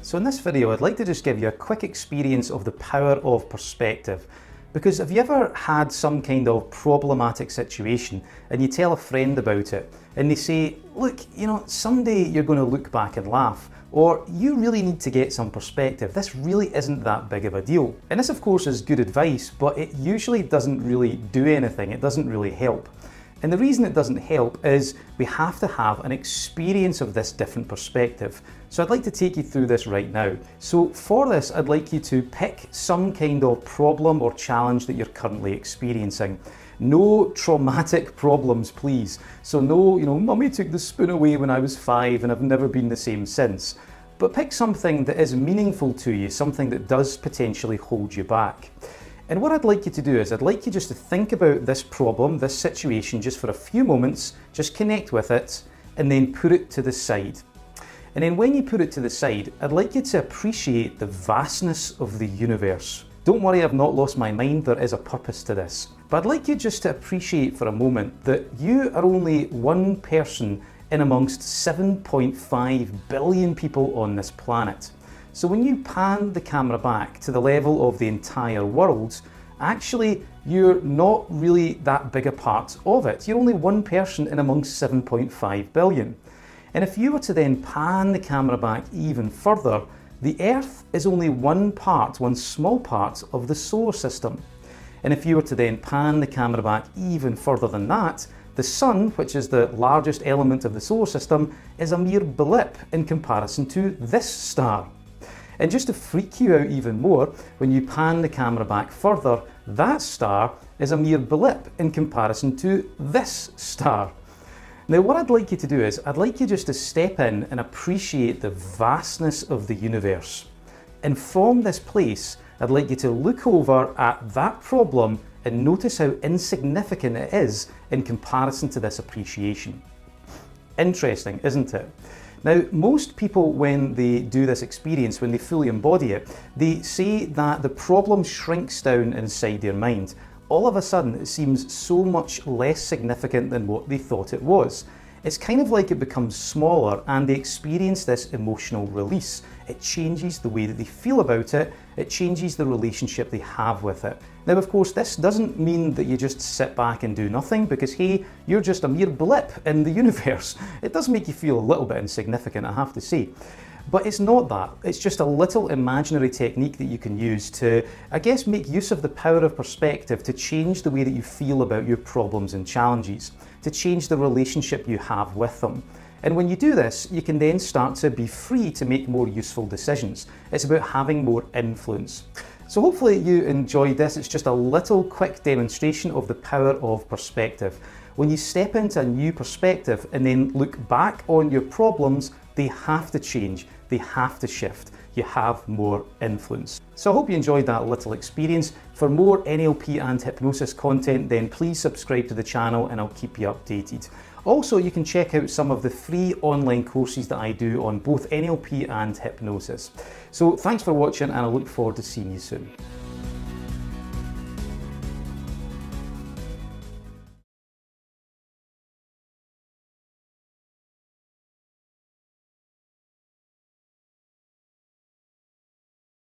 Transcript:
So in this video, I'd like to just give you a quick experience of the power of perspective. Because have you ever had some kind of problematic situation and you tell a friend about it and they say, look, someday you're going to look back and laugh, or you really need to get some perspective. This really isn't that big of a deal. And this of course is good advice, but it usually doesn't really do anything. It doesn't really help. And the reason it doesn't help is we have to have an experience of this different perspective. So I'd like to take you through this right now. So for this, I'd like you to pick some kind of problem or challenge that you're currently experiencing. No traumatic problems, please. So no, mummy took the spoon away when I was 5 and I've never been the same since. But pick something that is meaningful to you, something that does potentially hold you back. And what I'd like you to do is I'd like you just to think about this problem, this situation, just for a few moments, just connect with it, and then put it to the side. And then when you put it to the side, I'd like you to appreciate the vastness of the universe. Don't worry, I've not lost my mind, there is a purpose to this. But I'd like you just to appreciate for a moment that you are only one person in amongst 7.5 billion people on this planet. So when you pan the camera back to the level of the entire world, actually you're not really that big a part of it. You're only one person in amongst 7.5 billion. And if you were to then pan the camera back even further, the Earth is only one small part of the solar system. And if you were to then pan the camera back even further than that, the Sun, which is the largest element of the solar system, is a mere blip in comparison to this star. And just to freak you out even more, when you pan the camera back further, that star is a mere blip in comparison to this star. Now what I'd like you to do is, I'd like you just to step in and appreciate the vastness of the universe. And from this place, I'd like you to look over at that problem and notice how insignificant it is in comparison to this appreciation. Interesting, isn't it? Now, most people, when they do this experience, when they fully embody it, they say that the problem shrinks down inside their mind. All of a sudden, it seems so much less significant than what they thought it was. It's kind of like it becomes smaller and they experience this emotional release. It changes the way that they feel about it. It changes the relationship they have with it. Now, of course, this doesn't mean that you just sit back and do nothing because, hey, you're just a mere blip in the universe. It does make you feel a little bit insignificant, I have to say. But it's not that. It's just a little imaginary technique that you can use to, I guess, make use of the power of perspective to change the way that you feel about your problems and challenges, to change the relationship you have with them. And when you do this, you can then start to be free to make more useful decisions. It's about having more influence. So hopefully you enjoyed this. It's just a little quick demonstration of the power of perspective. When you step into a new perspective and then look back on your problems, they have to change, they have to shift. You have more influence. So I hope you enjoyed that little experience. For more NLP and hypnosis content, then please subscribe to the channel and I'll keep you updated. Also, you can check out some of the free online courses that I do on both NLP and hypnosis. So thanks for watching and I look forward to seeing you soon.